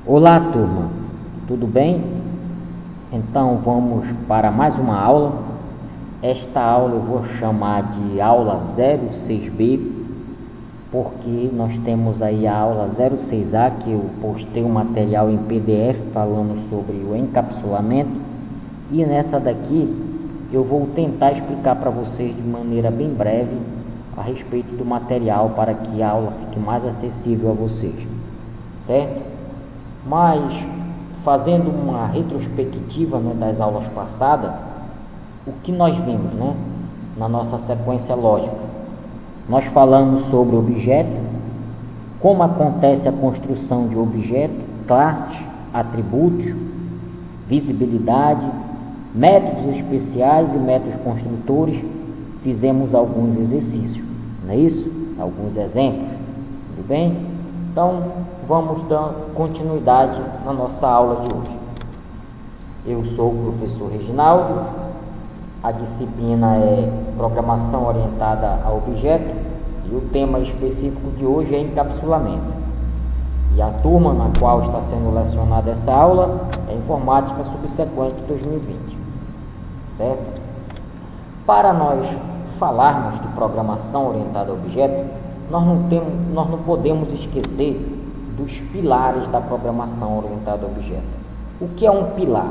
Olá, turma, tudo bem? Então vamos para mais uma aula. Esta aula eu vou chamar de aula 06B, porque nós temos aí a aula 06A, que eu postei um material em PDF falando sobre o encapsulamento, e nessa daqui eu vou tentar explicar para vocês de maneira bem breve a respeito do material, para que a aula fique mais acessível a vocês, certo? Mas, fazendo uma retrospectiva, das aulas passadas, o que nós vimos, na nossa sequência lógica? Nós falamos sobre objeto, como acontece a construção de objeto, classes, atributos, visibilidade, métodos especiais e métodos construtores. Fizemos alguns exercícios, não é isso? Alguns exemplos, tudo bem? Então, vamos dar continuidade na nossa aula de hoje. Eu sou o professor Reginaldo, a disciplina é Programação Orientada a Objeto e o tema específico de hoje é encapsulamento. E a turma na qual está sendo lecionada essa aula é Informática Subsequente 2020, certo? Para nós falarmos de programação orientada a objeto, nós não podemos esquecer dos pilares da programação orientada a objeto. O que é um pilar?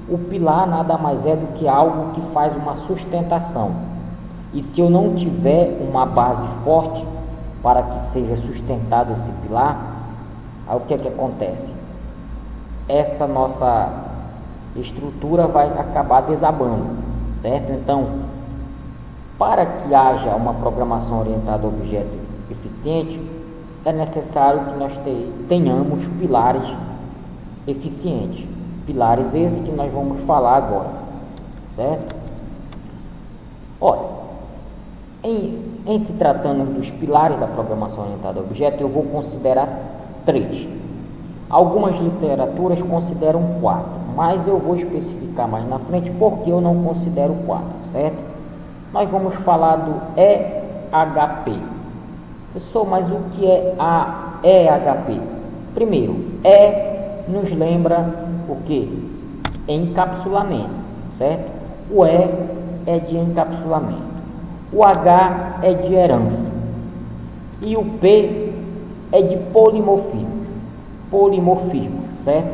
O pilar nada mais é do que algo que faz uma sustentação. E se eu não tiver uma base forte para que seja sustentado esse pilar, aí o que é que acontece? Essa nossa estrutura vai acabar desabando, certo? Então, para que haja uma programação orientada a objeto eficiente, é necessário que nós tenhamos pilares eficientes. Pilares esses que nós vamos falar agora, certo? Olha, em se tratando dos pilares da programação orientada a objeto, eu vou considerar 3. Algumas literaturas consideram 4, mas eu vou especificar mais na frente porque eu não considero 4, certo? Nós vamos falar do EHP. Professor, mas o que é a EHP? Primeiro, nos lembra o que? Encapsulamento, certo? O E é de encapsulamento, o H é de herança e o P é de polimorfismos, certo?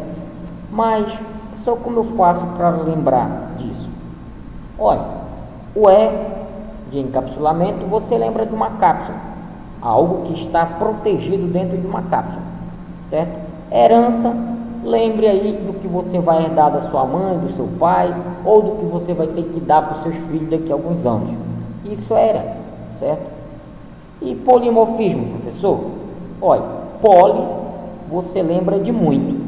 Mas, professor, como eu faço para lembrar disso? Olha, o E de encapsulamento, você lembra de uma cápsula, algo que está protegido dentro de uma cápsula, certo? Herança, lembre aí do que você vai herdar da sua mãe, do seu pai, ou do que você vai ter que dar para os seus filhos daqui a alguns anos. Isso é herança, certo? E polimorfismo, professor? Olha, poli, você lembra de muito,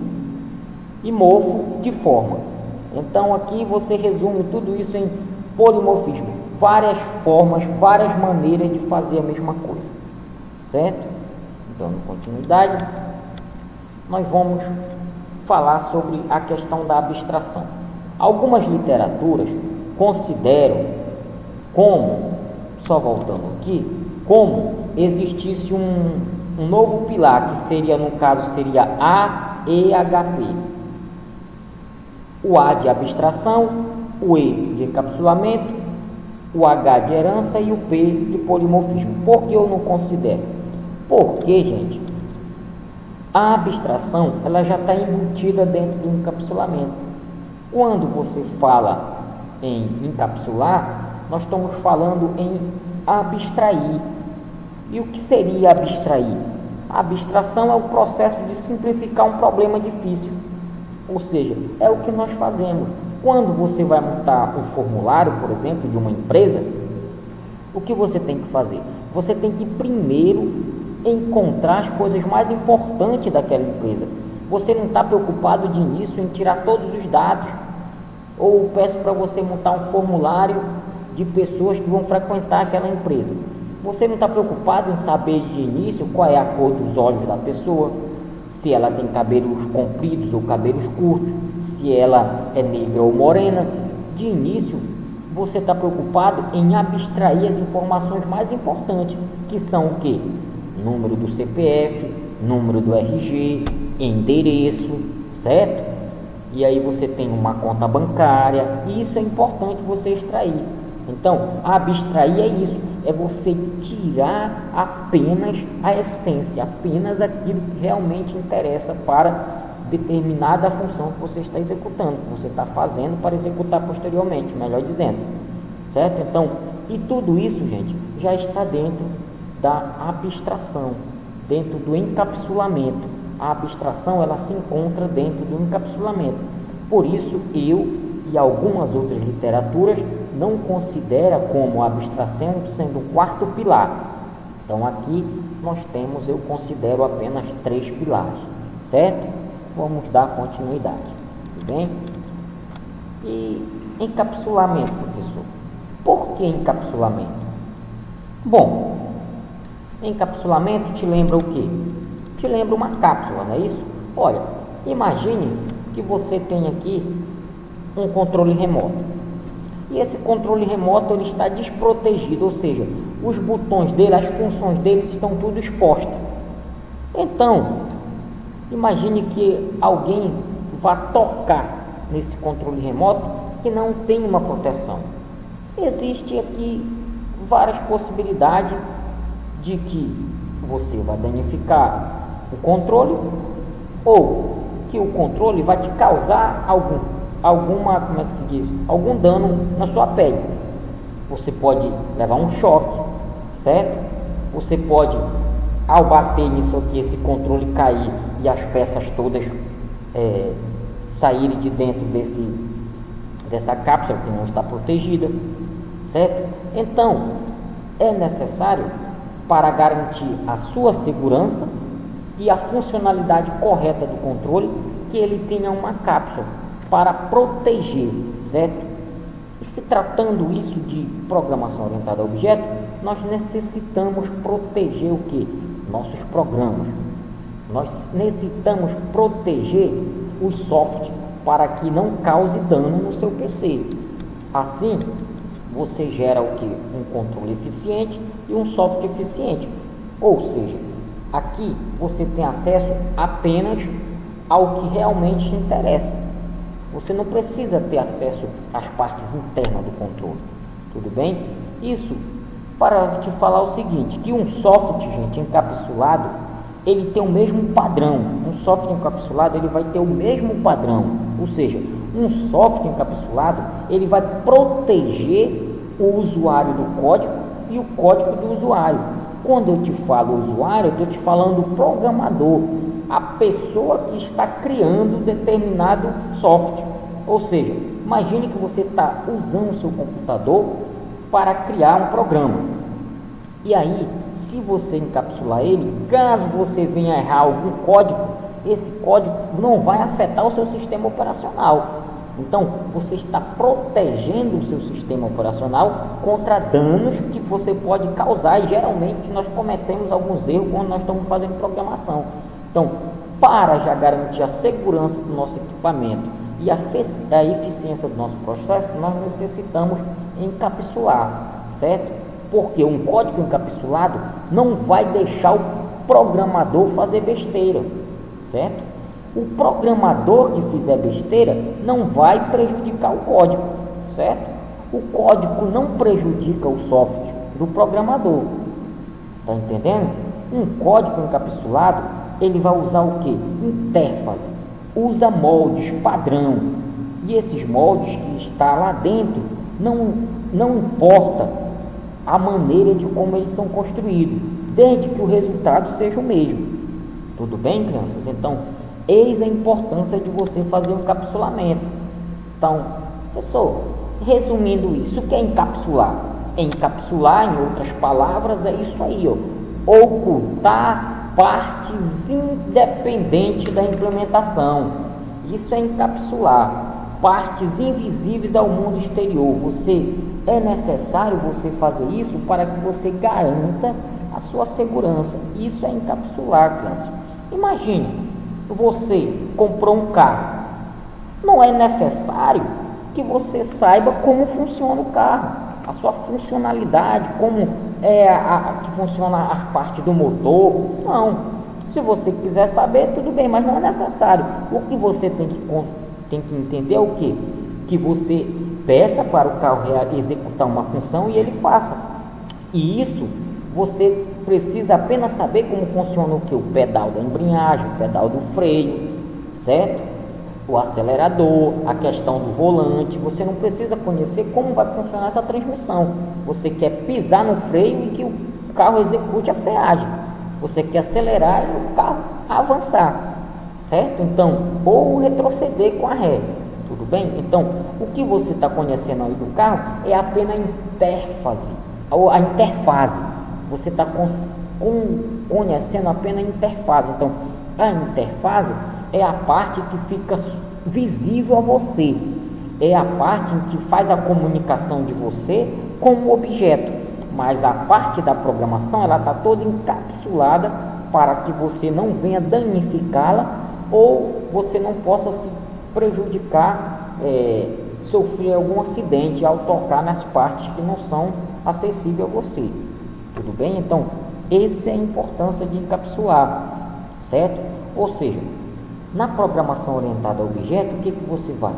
e morfo, de forma. Então, aqui você resume tudo isso em polimorfismo. Várias formas, várias maneiras de fazer a mesma coisa, certo? Dando continuidade, nós vamos falar sobre a questão da abstração. Algumas literaturas consideram só voltando aqui, como existisse um novo pilar, que seria, no caso, seria AEHP. O A de abstração, o E de encapsulamento, o H de herança e o P de polimorfismo. Por que eu não considero? Porque, gente, a abstração ela já está embutida dentro do encapsulamento. Quando você fala em encapsular, nós estamos falando em abstrair. E o que seria abstrair? A abstração é o processo de simplificar um problema difícil. Ou seja, é o que nós fazemos. Quando você vai montar um formulário, por exemplo, de uma empresa, o que você tem que fazer? Você tem que primeiro encontrar as coisas mais importantes daquela empresa. Você não está preocupado de início em tirar todos os dados, ou peço para você montar um formulário de pessoas que vão frequentar aquela empresa. Você não está preocupado em saber de início qual é a cor dos olhos da pessoa, se ela tem cabelos compridos ou cabelos curtos, se ela é negra ou morena. De início, você está preocupado em abstrair as informações mais importantes, que são o quê? Número do CPF, número do RG, endereço, certo? E aí você tem uma conta bancária, e isso é importante você extrair. Então, abstrair é isso, é você tirar apenas a essência, apenas aquilo que realmente interessa para determinada função que você está executando, que você está fazendo para executar posteriormente, melhor dizendo, certo? Então, e tudo isso, gente, já está dentro da abstração, dentro do encapsulamento. A abstração, ela se encontra dentro do encapsulamento. Por isso, eu e algumas outras literaturas não considera como a abstração sendo o quarto pilar. Então, aqui nós temos, eu considero apenas 3 pilares, certo? Vamos dar continuidade, tudo bem? E encapsulamento, professor. Por que encapsulamento? Bom, encapsulamento te lembra o quê? Te lembra uma cápsula, não é isso? Olha, imagine que você tem aqui um controle remoto. E esse controle remoto ele está desprotegido, ou seja, os botões dele, as funções dele estão tudo expostas. Então, imagine que alguém vá tocar nesse controle remoto que não tem uma proteção. Existe aqui várias possibilidades de que você vai danificar o controle ou que o controle vai te causar algum dano na sua pele. Você pode levar um choque, certo? Você pode, ao bater nisso aqui, esse controle cair e as peças todas saírem de dentro dessa cápsula que não está protegida, certo? Então, é necessário, para garantir a sua segurança e a funcionalidade correta do controle, que ele tenha uma cápsula para proteger, certo? E se tratando isso de programação orientada a objeto, nós necessitamos proteger o que? Nossos programas. Nós necessitamos proteger os softwares para que não cause dano no seu PC. Assim, você gera o que? Um controle eficiente e um software eficiente. Ou seja, aqui você tem acesso apenas ao que realmente te interessa. Você não precisa ter acesso às partes internas do controle. Tudo bem? Isso para te falar o seguinte, que um software, gente, encapsulado, ele tem o mesmo padrão. Um software encapsulado, ele vai ter o mesmo padrão. Ou seja, um software encapsulado, ele vai proteger o usuário do código e o código do usuário. Quando eu te falo usuário, eu estou te falando o programador, a pessoa que está criando determinado software. Ou seja, imagine que você está usando o seu computador para criar um programa. E aí, se você encapsular ele, caso você venha a errar algum código, esse código não vai afetar o seu sistema operacional. Então, você está protegendo o seu sistema operacional contra danos que você pode causar, e geralmente nós cometemos alguns erros quando nós estamos fazendo programação. Então, para já garantir a segurança do nosso equipamento e a eficiência do nosso processo, nós necessitamos encapsular, certo? Porque um código encapsulado não vai deixar o programador fazer besteira, certo? O programador que fizer besteira não vai prejudicar o código, certo? O código não prejudica o software do programador, tá entendendo? Um código encapsulado, ele vai usar o que? Interface, usa moldes padrão, e esses moldes que está lá dentro, não importa a maneira de como eles são construídos, desde que o resultado seja o mesmo. Tudo bem, crianças? Então, eis a importância de você fazer um encapsulamento. Então, professor, resumindo isso, o que é encapsular? Encapsular, em outras palavras, é isso aí, ó, ocultar partes independentes da implementação. Isso é encapsular, partes invisíveis ao mundo exterior. É necessário você fazer isso para que você garanta a sua segurança. Isso é encapsular, criança. Imagine, você comprou um carro. Não é necessário que você saiba como funciona o carro, a sua funcionalidade, como que funciona a parte do motor. Não. Se você quiser saber, tudo bem, mas não é necessário. O que você tem que entender é o quê? Que você peça para o carro executar uma função e ele faça. E isso você precisa apenas saber como funciona o que? O pedal da embreagem, o pedal do freio, certo? O acelerador, a questão do volante. Você não precisa conhecer como vai funcionar essa transmissão. Você quer pisar no freio e que o carro execute a freagem. Você quer acelerar e o carro avançar, certo? Então, ou retroceder com a ré, tudo bem? Então, o que você está conhecendo aí do carro é apenas a interface, ou a interfase. Você está conhecendo apenas a interfase. Então, a interfase é a parte que fica visível a você, é a parte em que faz a comunicação de você com o objeto. Mas a parte da programação, ela está toda encapsulada para que você não venha danificá-la ou você não possa se prejudicar, sofrer algum acidente ao tocar nas partes que não são acessíveis a você. Tudo bem? Então, essa é a importância de encapsular, certo? Ou seja, na programação orientada a objeto, o que você vai?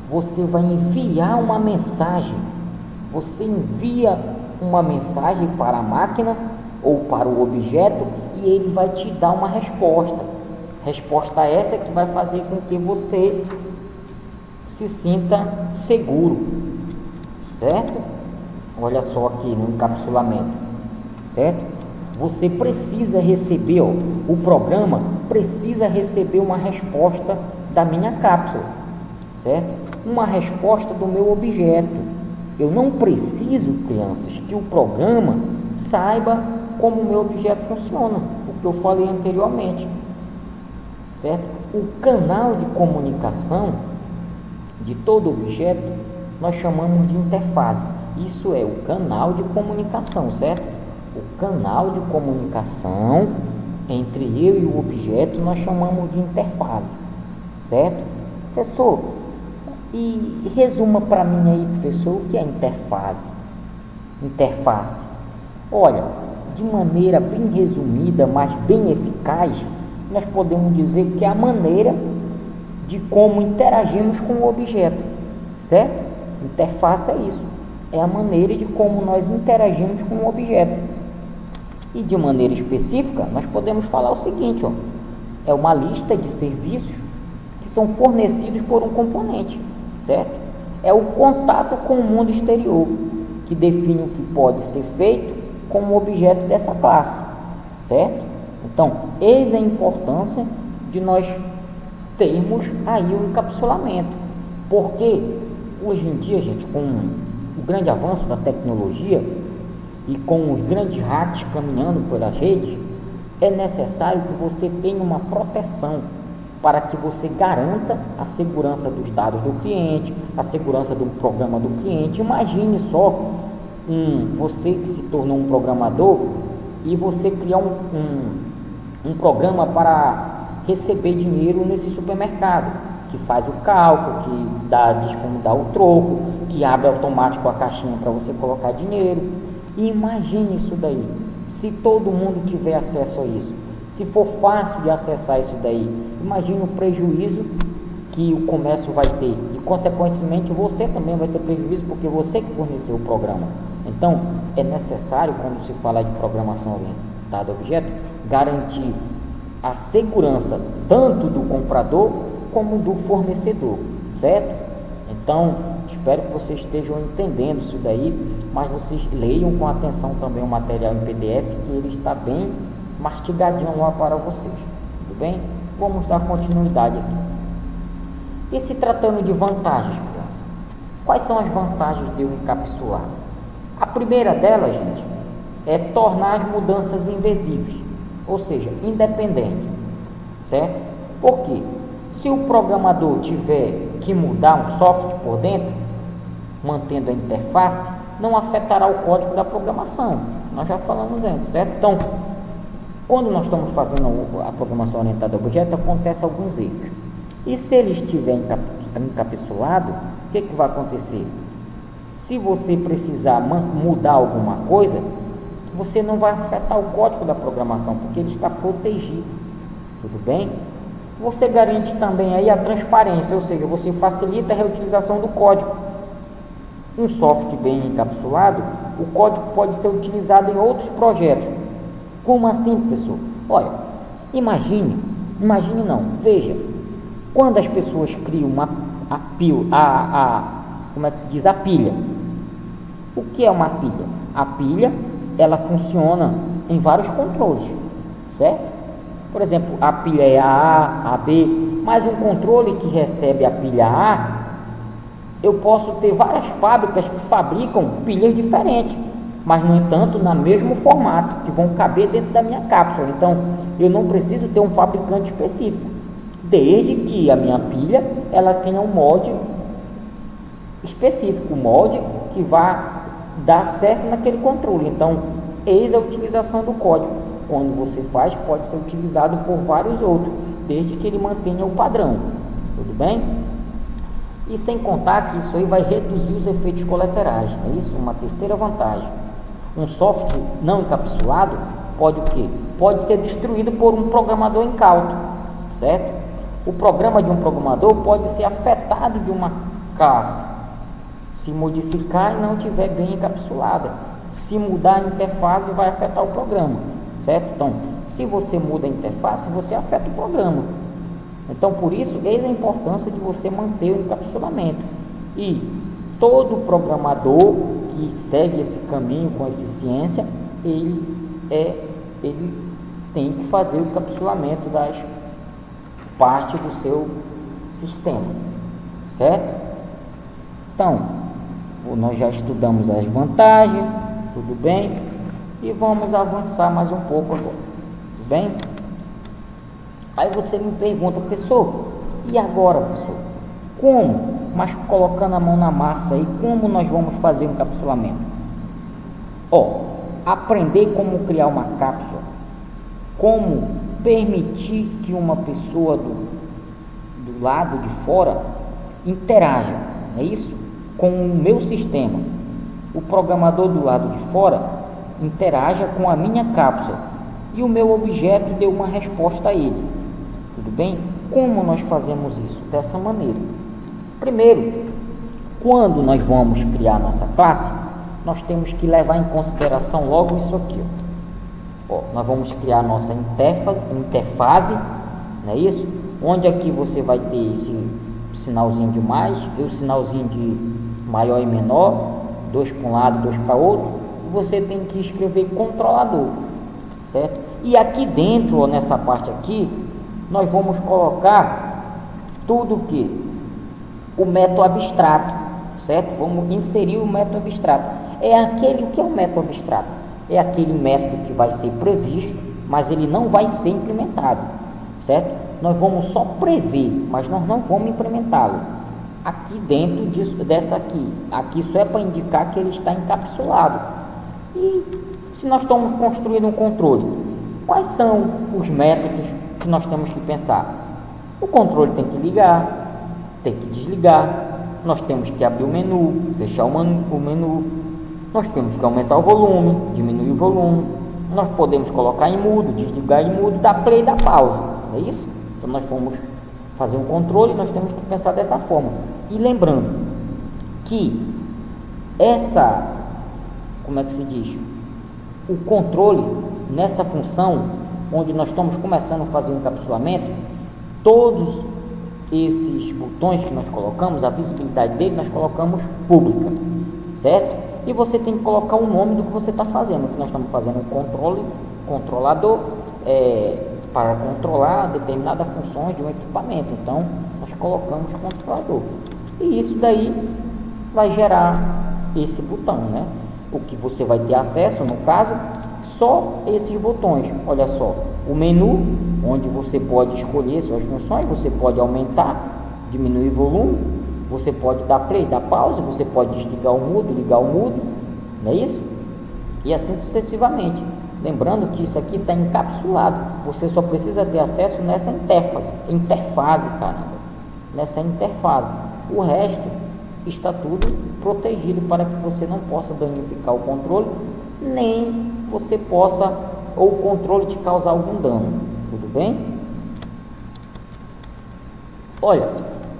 Você vai enviar uma mensagem. Você envia uma mensagem para a máquina ou para o objeto e ele vai te dar uma resposta. Resposta essa que vai fazer com que você se sinta seguro, certo? Olha só aqui no encapsulamento, certo? Você precisa receber, o programa precisa receber uma resposta da minha cápsula, certo? Uma resposta do meu objeto. Eu não preciso, crianças, que o programa saiba como o meu objeto funciona, o que eu falei anteriormente, certo? O canal de comunicação de todo objeto nós chamamos de interface. Isso é o canal de comunicação, certo? O canal de comunicação entre eu e o objeto nós chamamos de interface, certo? Professor, e resuma para mim aí, professor, o que é interface? Interface. Olha, de maneira bem resumida, mas bem eficaz, nós podemos dizer que é a maneira de como interagimos com o objeto, certo? Interface é isso, é a maneira de como nós interagimos com o objeto. E de maneira específica, nós podemos falar o seguinte, é uma lista de serviços que são fornecidos por um componente, certo? É o contato com o mundo exterior que define o que pode ser feito com o objeto dessa classe, certo? Então, eis a importância de nós termos aí o encapsulamento, porque hoje em dia, gente, com o grande avanço da tecnologia e com os grandes hacks caminhando pelas redes, é necessário que você tenha uma proteção para que você garanta a segurança dos dados do cliente, a segurança do programa do cliente. Imagine só você que se tornou um programador e você criar um programa para receber dinheiro nesse supermercado, que faz o cálculo, que diz como dá o troco, que abre automático a caixinha para você colocar dinheiro. E imagine isso daí, se todo mundo tiver acesso a isso, se for fácil de acessar isso daí, imagine o prejuízo que o comércio vai ter e, consequentemente, você também vai ter prejuízo porque você que forneceu o programa. Então, é necessário, quando se fala de programação orientada a objeto, garantir a segurança tanto do comprador como do fornecedor, certo? Então, espero que vocês estejam entendendo isso daí, mas vocês leiam com atenção também o material em PDF, que ele está bem mastigadinho lá para vocês, tudo bem? Vamos dar continuidade aqui. E se tratando de vantagens, criança, quais são as vantagens de eu encapsular? A primeira delas, gente, é tornar as mudanças invisíveis, ou seja, independente, certo? Por quê? Se o programador tiver que mudar um software por dentro, mantendo a interface, não afetará o código da programação. Nós já falamos antes, certo? Então, quando nós estamos fazendo a programação orientada a objeto, acontecem alguns erros. E se ele estiver encapsulado, o que vai acontecer? Se você precisar mudar alguma coisa, você não vai afetar o código da programação, porque ele está protegido, tudo bem? Você garante também aí a transparência, ou seja, você facilita a reutilização do código. Um software bem encapsulado, o código pode ser utilizado em outros projetos. Como assim, professor? Olha, imagine não, veja, quando as pessoas criam como é que se diz? A pilha. O que é uma pilha? A pilha, ela funciona em vários controles, certo? Por exemplo, a pilha é a B, mas um controle que recebe a pilha A, eu posso ter várias fábricas que fabricam pilhas diferentes, mas no entanto, no mesmo formato, que vão caber dentro da minha cápsula. Então, eu não preciso ter um fabricante específico, desde que a minha pilha, ela tenha um molde específico, um molde que vá dar certo naquele controle. Então, eis a utilização do código. Quando você faz, pode ser utilizado por vários outros, desde que ele mantenha o padrão, tudo bem? E sem contar que isso aí vai reduzir os efeitos colaterais, não é isso? Uma terceira vantagem. Um software não encapsulado pode o quê? Pode ser destruído por um programador incauto, certo? O programa de um programador pode ser afetado de uma classe, se modificar e não estiver bem encapsulada. Se mudar a interface, vai afetar o programa, certo? Então, se você muda a interface, você afeta o programa. Então, por isso, eis a importância de você manter o encapsulamento. E todo programador que segue esse caminho com eficiência, ele tem que fazer o encapsulamento das partes do seu sistema, certo? Então, nós já estudamos as vantagens, tudo bem? E vamos avançar mais um pouco agora, tudo bem? Aí você me pergunta, professor, e agora, professor? Como? Mas colocando a mão na massa aí, como nós vamos fazer o encapsulamento? Aprender como criar uma cápsula, como permitir que uma pessoa do lado de fora interaja, é isso? Com o meu sistema. O programador do lado de fora interaja com a minha cápsula e o meu objeto deu uma resposta a ele. Tudo bem? Como nós fazemos isso? Dessa maneira. Primeiro, quando nós vamos criar nossa classe, nós temos que levar em consideração logo isso aqui. Nós vamos criar nossa interface, não é isso? Onde aqui você vai ter esse sinalzinho de mais, e o sinalzinho de maior e menor, 2 para um lado, 2 para outro. Você tem que escrever controlador, certo? E aqui dentro, nessa parte aqui, nós vamos colocar tudo que o método abstrato, certo? Vamos inserir o método abstrato. O que é o método abstrato? É aquele método que vai ser previsto, mas ele não vai ser implementado, certo? Nós vamos só prever, mas nós não vamos implementá-lo. Aqui dentro dessa aqui só é para indicar que ele está encapsulado. E se nós estamos construindo um controle, quais são os métodos que nós temos que pensar? O controle tem que ligar, tem que desligar, nós temos que abrir o menu, fechar o menu, nós temos que aumentar o volume, diminuir o volume, nós podemos colocar em mudo, desligar em mudo, dar play e dar pausa, é isso? Então nós vamos fazer um controle, nós temos que pensar dessa forma. E lembrando que como é que se diz? O controle, nessa função, onde nós estamos começando a fazer um encapsulamento, todos esses botões que nós colocamos, a visibilidade dele, nós colocamos pública, certo? E você tem que colocar o nome do que você está fazendo, que nós estamos fazendo um controlador, para controlar determinadas funções de um equipamento. Então, nós colocamos controlador. E isso daí vai gerar esse botão, né? O que você vai ter acesso, no caso, só esses botões. Olha só, o menu, onde você pode escolher suas funções, você pode aumentar, diminuir o volume, você pode dar play, dar pausa, você pode desligar o mudo, ligar o mudo, não é isso? E assim sucessivamente. Lembrando que isso aqui está encapsulado, você só precisa ter acesso nessa interface, nessa interface. O resto está tudo protegido para que você não possa danificar o controle, nem você possa, ou o controle te causar algum dano, tudo bem? Olha,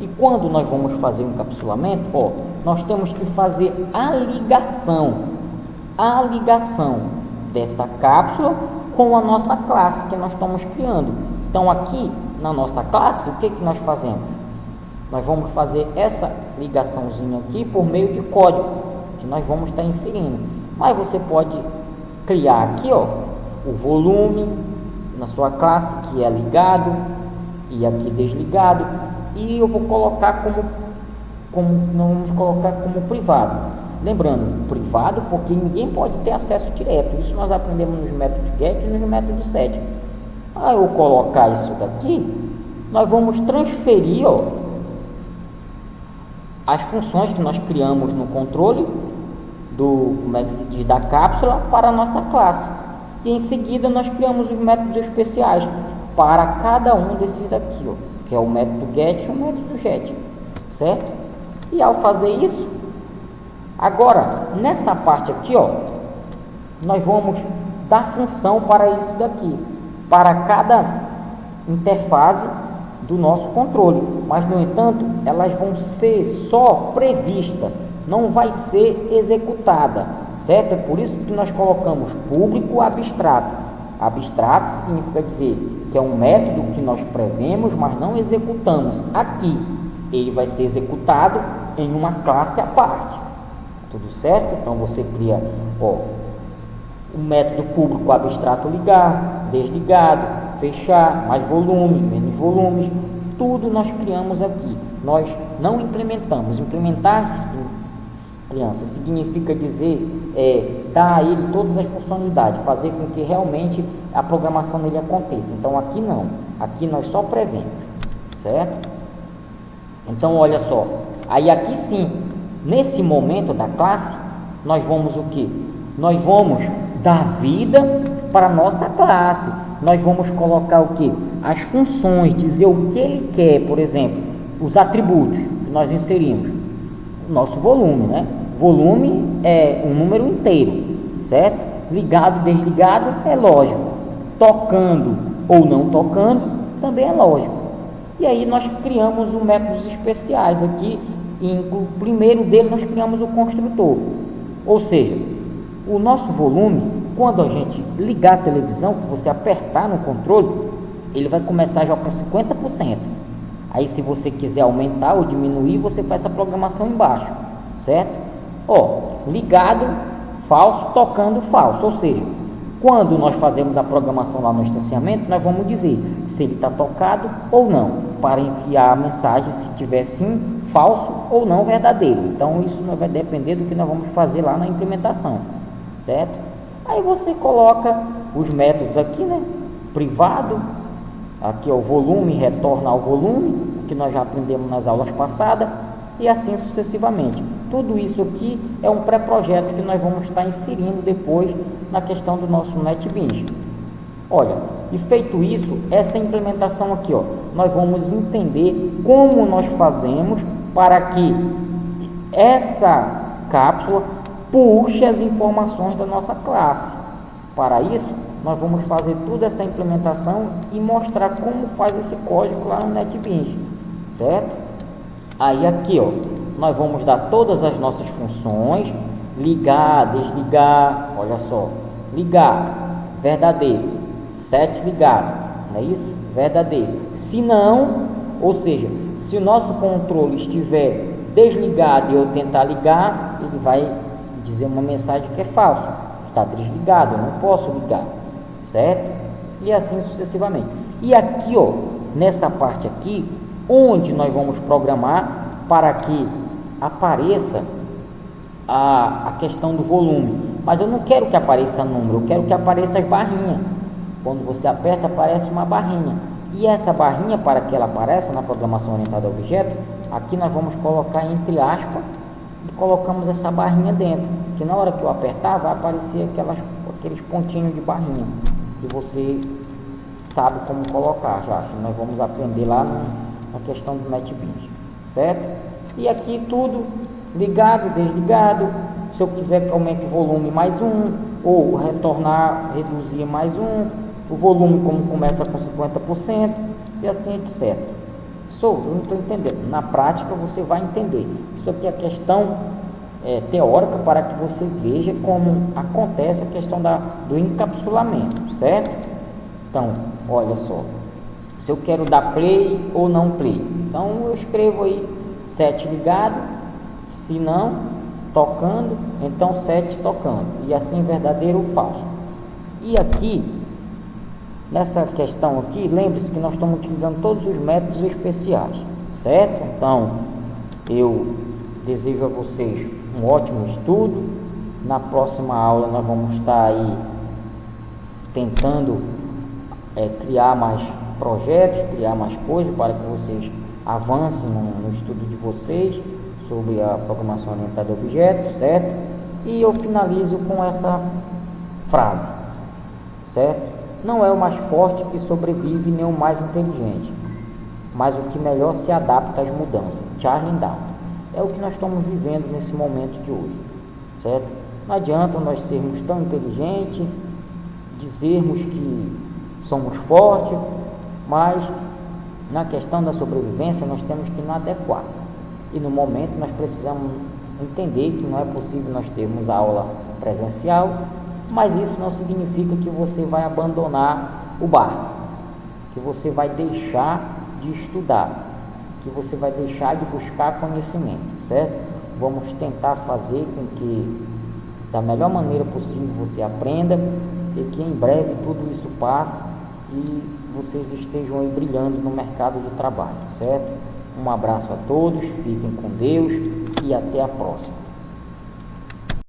e quando nós vamos fazer o encapsulamento, ó, nós temos que fazer a ligação dessa cápsula com a nossa classe que nós estamos criando. Então aqui na nossa classe, o que nós fazemos? Nós vamos fazer essa ligaçãozinha aqui por meio de código que nós vamos estar inserindo. Mas você pode criar aqui, ó, o volume na sua classe, que é ligado, e aqui desligado, e eu vou colocar nós vamos colocar como privado. Lembrando, privado porque ninguém pode ter acesso direto. Isso nós aprendemos nos métodos GET e nos métodos SET. Ao eu colocar isso daqui, nós vamos transferir, ó, as funções que nós criamos no controle como é que se diz, da cápsula para a nossa classe. E em seguida nós criamos os métodos especiais para cada um desses daqui, ó, que é o método GET e o método JET, certo? E ao fazer isso, agora nessa parte aqui, ó, nós vamos dar função para isso daqui, para cada interface do nosso controle, mas no entanto elas vão ser só previstas, não vai ser executada, certo? É por isso que nós colocamos público abstrato. Abstrato significa dizer que é um método que nós prevemos, mas não executamos. Aqui ele vai ser executado em uma classe à parte, tudo certo? Então você cria, ó, o método público abstrato ligar, desligado, fechar, mais volume, menos volumes, tudo nós criamos aqui. Nós não implementamos. Implementar, criança, significa dizer, dar a ele todas as funcionalidades, fazer com que realmente a programação dele aconteça. Então aqui não, aqui nós só prevemos, certo? Então olha só, aí aqui sim, nesse momento da classe, nós vamos o que? Nós vamos dar vida para a nossa classe. Nós vamos colocar o que? As funções, dizer o que ele quer, por exemplo, os atributos que nós inserimos. O nosso volume, né? Volume é um número inteiro, certo? Ligado, desligado é lógico. Tocando ou não tocando também é lógico. E aí nós criamos os métodos especiais aqui. O primeiro dele nós criamos o construtor. Ou seja, o nosso volume, quando a gente ligar a televisão, que você apertar no controle, ele vai começar já com 50%. Aí se você quiser aumentar ou diminuir, você faz essa programação embaixo, certo? Ó, ligado, falso, tocando, falso. Ou seja, quando nós fazemos a programação lá no instanciamento, nós vamos dizer se ele está tocado ou não, para enviar a mensagem se tiver sim, falso ou não verdadeiro. Então isso vai depender do que nós vamos fazer lá na implementação, certo? Aí você coloca os métodos aqui, né? Privado, aqui é o volume, retorna ao volume, que nós já aprendemos nas aulas passadas, e assim sucessivamente. Tudo isso aqui é um pré-projeto que nós vamos estar inserindo depois na questão do nosso NetBeans. Olha, e feito isso, essa implementação aqui, ó, nós vamos entender como nós fazemos para que essa cápsula puxe as informações da nossa classe. Para isso, nós vamos fazer toda essa implementação e mostrar como faz esse código lá no NetBeans, certo? Aí aqui, ó, nós vamos dar todas as nossas funções, ligar, desligar, olha só, ligar, verdadeiro, set ligado, não é isso? Verdadeiro. Se não, ou seja, se o nosso controle estiver desligado e eu tentar ligar, ele vai dizer uma mensagem que é falsa, está desligado, eu não posso ligar, certo? E assim sucessivamente. E aqui, ó, nessa parte aqui, onde nós vamos programar para que apareça a questão do volume, mas eu não quero que apareça número, eu quero que apareça as barrinhas. Quando você aperta, aparece uma barrinha, e essa barrinha, para que ela apareça na programação orientada a objeto, aqui nós vamos colocar entre aspas e colocamos essa barrinha dentro, que na hora que eu apertar vai aparecer aqueles pontinhos de barrinha, que você sabe como colocar já, que nós vamos aprender lá na questão do NetBeans, certo? E aqui tudo ligado, desligado. Se eu quiser que aumente o volume mais um, ou retornar, reduzir mais um, o volume como começa com 50%, e assim etc, Professor, eu não estou entendendo. Na prática você vai entender. Isso aqui é questão teórica para que você veja como acontece a questão do encapsulamento, certo? Então, olha só, se eu quero dar play ou não play, então eu escrevo aí 7 ligado, se não, tocando, então 7 tocando, e assim verdadeiro ou falso. E aqui, nessa questão aqui, lembre-se que nós estamos utilizando todos os métodos especiais, certo? Então, eu desejo a vocês um ótimo estudo. Na próxima aula nós vamos estar aí tentando criar mais projetos, criar mais coisas para que vocês avancem no estudo de vocês sobre a programação orientada a objetos, certo? E eu finalizo com essa frase, certo? Não é o mais forte que sobrevive, nem o mais inteligente, mas o que melhor se adapta às mudanças. Charles Darwin. É o que nós estamos vivendo nesse momento de hoje, certo? Não adianta nós sermos tão inteligentes, dizermos que somos fortes, mas na questão da sobrevivência nós temos que nos adequar. E no momento nós precisamos entender que não é possível nós termos a aula presencial, mas isso não significa que você vai abandonar o barco, que você vai deixar de estudar, que você vai deixar de buscar conhecimento, certo? Vamos tentar fazer com que da melhor maneira possível você aprenda e que em breve tudo isso passe e vocês estejam aí brilhando no mercado de trabalho, certo? Um abraço a todos, fiquem com Deus e até a próxima.